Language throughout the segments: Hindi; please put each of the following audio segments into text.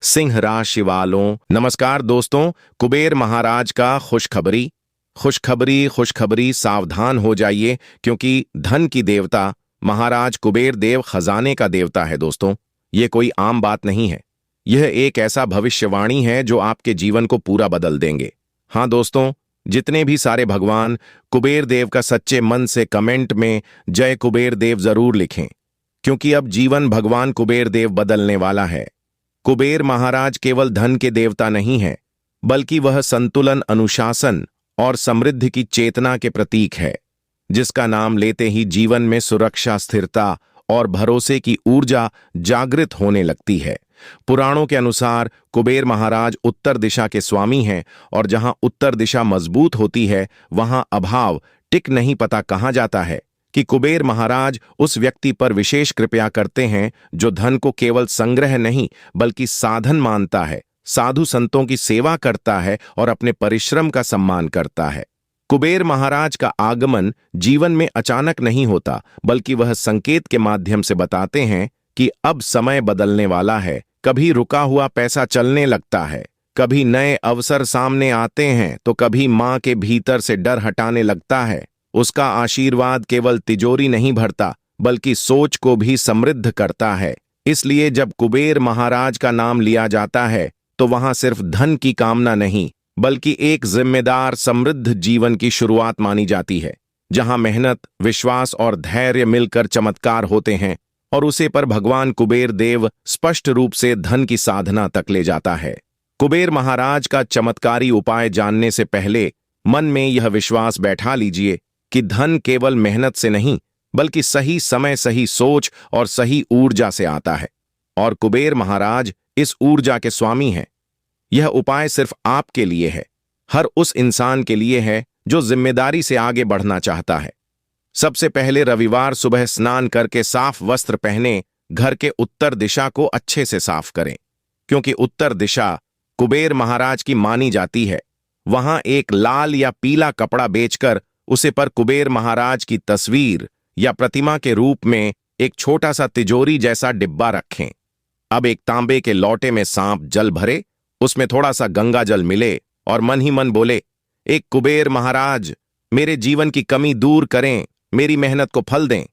सिंह राशि वालों नमस्कार दोस्तों। कुबेर महाराज का खुशखबरी खुशखबरी खुशखबरी, सावधान हो जाइए क्योंकि धन की देवता महाराज कुबेर देव खजाने का देवता है दोस्तों। ये कोई आम बात नहीं है। यह एक ऐसा भविष्यवाणी है जो आपके जीवन को पूरा बदल देंगे। हाँ दोस्तों, जितने भी सारे भगवान कुबेर देव का सच्चे मन से कमेंट में जय कुबेर देव जरूर लिखें, क्योंकि अब जीवन भगवान कुबेर देव बदलने वाला है। कुबेर महाराज केवल धन के देवता नहीं है, बल्कि वह संतुलन, अनुशासन और समृद्धि की चेतना के प्रतीक है, जिसका नाम लेते ही जीवन में सुरक्षा, स्थिरता और भरोसे की ऊर्जा जागृत होने लगती है। पुराणों के अनुसार कुबेर महाराज उत्तर दिशा के स्वामी हैं, और जहां उत्तर दिशा मजबूत होती है वहां अभाव टिक नहीं पता कहा जाता है कि कुबेर महाराज उस व्यक्ति पर विशेष कृपया करते हैं जो धन को केवल संग्रह नहीं बल्कि साधन मानता है, साधु संतों की सेवा करता है और अपने परिश्रम का सम्मान करता है। कुबेर महाराज का आगमन जीवन में अचानक नहीं होता, बल्कि वह संकेत के माध्यम से बताते हैं कि अब समय बदलने वाला है। कभी रुका हुआ पैसा चलने लगता है, कभी नए अवसर सामने आते हैं, तो कभी मां के भीतर से डर हटाने लगता है। उसका आशीर्वाद केवल तिजोरी नहीं भरता, बल्कि सोच को भी समृद्ध करता है। इसलिए जब कुबेर महाराज का नाम लिया जाता है तो वहां सिर्फ धन की कामना नहीं, बल्कि एक जिम्मेदार, समृद्ध जीवन की शुरुआत मानी जाती है, जहां मेहनत, विश्वास और धैर्य मिलकर चमत्कार होते हैं। और उसे पर भगवान कुबेर देव स्पष्ट रूप से धन की साधना तक ले जाता है। कुबेर महाराज का चमत्कारी उपाय जानने से पहले मन में यह विश्वास बैठा लीजिए कि धन केवल मेहनत से नहीं, बल्कि सही समय, सही सोच और सही ऊर्जा से आता है। और कुबेर महाराज इस ऊर्जा के स्वामी हैं। यह उपाय सिर्फ आपके लिए है, हर उस इंसान के लिए है जो जिम्मेदारी से आगे बढ़ना चाहता है। सबसे पहले रविवार सुबह स्नान करके साफ वस्त्र पहने घर के उत्तर दिशा को अच्छे से साफ करें, क्योंकि उत्तर दिशा कुबेर महाराज की मानी जाती है। वहां एक लाल या पीला कपड़ा बेचकर उसे पर कुबेर महाराज की तस्वीर या प्रतिमा के रूप में एक छोटा सा तिजोरी जैसा डिब्बा रखें। अब एक तांबे के लौटे में सांप जल भरे, उसमें थोड़ा सा गंगा जल मिले और मन ही मन बोले, एक कुबेर महाराज मेरे जीवन की कमी दूर करें, मेरी मेहनत को फल दें।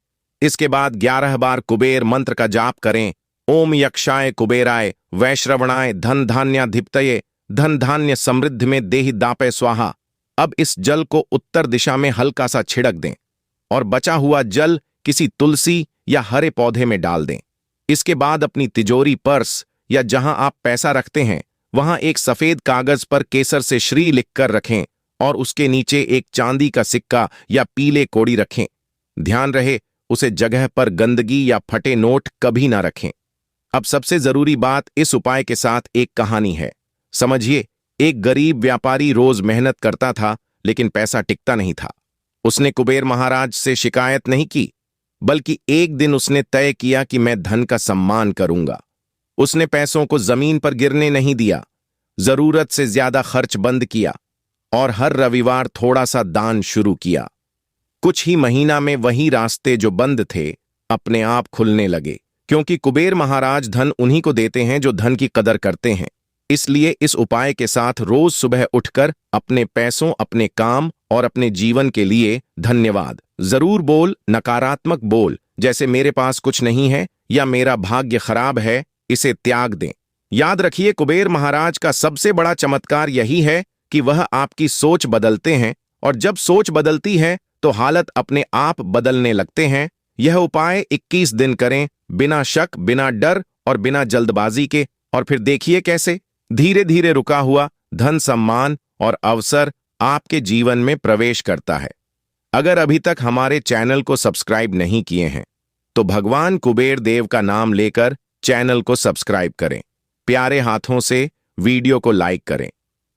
इसके बाद 11 बार कुबेर मंत्र का जाप करें। ओम यक्षाय कुबेराय वैश्रवणाय धन धान्याधिपतये धन धान्य समृद्धि में देहि दापे स्वाहा। अब इस जल को उत्तर दिशा में हल्का सा छिड़क दें और बचा हुआ जल किसी तुलसी या हरे पौधे में डाल दें। इसके बाद अपनी तिजोरी, पर्स या जहां आप पैसा रखते हैं वहां एक सफेद कागज पर केसर से श्री लिखकर रखें और उसके नीचे एक चांदी का सिक्का या पीले कोड़ी रखें। ध्यान रहे, उसे जगह पर गंदगी या फटे नोट कभी ना रखें। अब सबसे जरूरी बात, इस उपाय के साथ एक कहानी है। समझिए, एक गरीब व्यापारी रोज मेहनत करता था, लेकिन पैसा टिकता नहीं था। उसने कुबेर महाराज से शिकायत नहीं की, बल्कि एक दिन उसने तय किया कि मैं धन का सम्मान करूंगा। उसने पैसों को जमीन पर गिरने नहीं दिया, जरूरत से ज्यादा खर्च बंद किया और हर रविवार थोड़ा सा दान शुरू किया। कुछ ही महीना में वही रास्ते जो बंद थे अपने आप खुलने लगे, क्योंकि कुबेर महाराज धन उन्हीं को देते हैं जो धन की कदर करते हैं। इसलिए इस उपाय के साथ रोज सुबह उठकर अपने पैसों, अपने काम और अपने जीवन के लिए धन्यवाद जरूर बोल, नकारात्मक बोल जैसे मेरे पास कुछ नहीं है या मेरा भाग्य खराब है, इसे त्याग दें। याद रखिए, कुबेर महाराज का सबसे बड़ा चमत्कार यही है कि वह आपकी सोच बदलते हैं, और जब सोच बदलती है तो हालत अपने आप बदलने लगते हैं। यह उपाय 21 दिन करें, बिना शक, बिना डर और बिना जल्दबाजी के, और फिर देखिए कैसे धीरे धीरे रुका हुआ धन, सम्मान और अवसर आपके जीवन में प्रवेश करता है। अगर अभी तक हमारे चैनल को सब्सक्राइब नहीं किए हैं तो भगवान कुबेर देव का नाम लेकर चैनल को सब्सक्राइब करें। प्यारे हाथों से वीडियो को लाइक करें।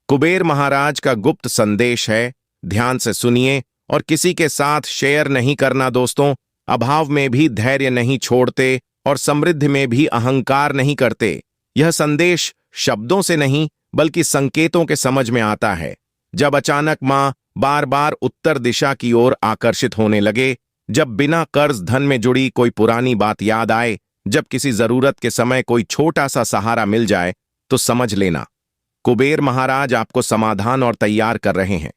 कुबेर महाराज का गुप्त संदेश है, ध्यान से सुनिए और किसी के साथ शेयर नहीं करना दोस्तों। अभाव में भी धैर्य नहीं छोड़ते और समृद्धि में भी अहंकार नहीं करते। यह संदेश शब्दों से नहीं बल्कि संकेतों के समझ में आता है। जब अचानक मां बार बार उत्तर दिशा की ओर आकर्षित होने लगे, जब बिना कर्ज धन में जुड़ी कोई पुरानी बात याद आए, जब किसी जरूरत के समय कोई छोटा सा सहारा मिल जाए, तो समझ लेना कुबेर महाराज आपको समाधान और तैयार कर रहे हैं।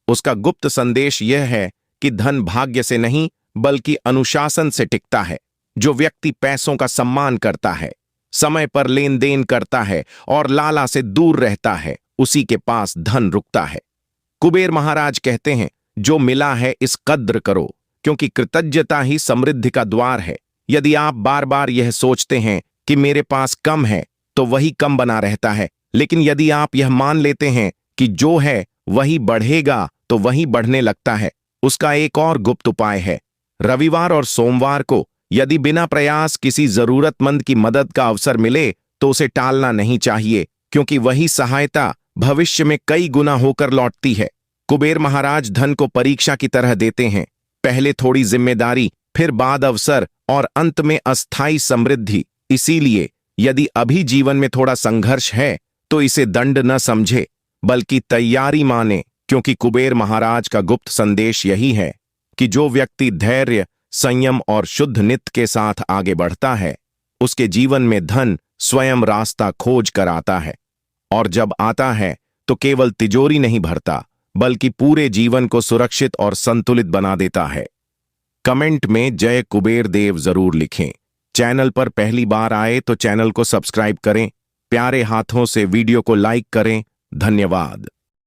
उसका गुप्त संदेश यह है कि धन भाग्य से नहीं बल्कि अनुशासन से टिकता है। जो व्यक्ति पैसों का सम्मान करता है, समय पर लेन देन करता है और लाला से दूर रहता है, उसी के पास धन रुकता है। कुबेर महाराज कहते हैं, जो मिला है इस कद्र करो, क्योंकि कृतज्ञता ही समृद्धि का द्वार है। यदि आप बार बार यह सोचते हैं कि मेरे पास कम है, तो वही कम बना रहता है। लेकिन यदि आप यह मान लेते हैं कि जो है वही बढ़ेगा, तो वही बढ़ने लगता है। उसका एक और गुप्त उपाय है। रविवार और सोमवार को यदि बिना प्रयास किसी जरूरतमंद की मदद का अवसर मिले तो उसे टालना नहीं चाहिए, क्योंकि वही सहायता भविष्य में कई गुना होकर लौटती है। कुबेर महाराज धन को परीक्षा की तरह देते हैं। पहले थोड़ी जिम्मेदारी, फिर बाद अवसर और अंत में अस्थायी समृद्धि। इसीलिए यदि अभी जीवन में थोड़ा संघर्ष है तो इसे दंड न समझे बल्कि तैयारी माने, क्योंकि कुबेर महाराज का गुप्त संदेश यही है कि जो व्यक्ति धैर्य, संयम और शुद्ध नित्य के साथ आगे बढ़ता है, उसके जीवन में धन स्वयं रास्ता खोज कर आता है। और जब आता है तो केवल तिजोरी नहीं भरता बल्कि पूरे जीवन को सुरक्षित और संतुलित बना देता है। कमेंट में जय कुबेर देव जरूर लिखें। चैनल पर पहली बार आए तो चैनल को सब्सक्राइब करें। प्यारे हाथों से वीडियो को लाइक करें। धन्यवाद।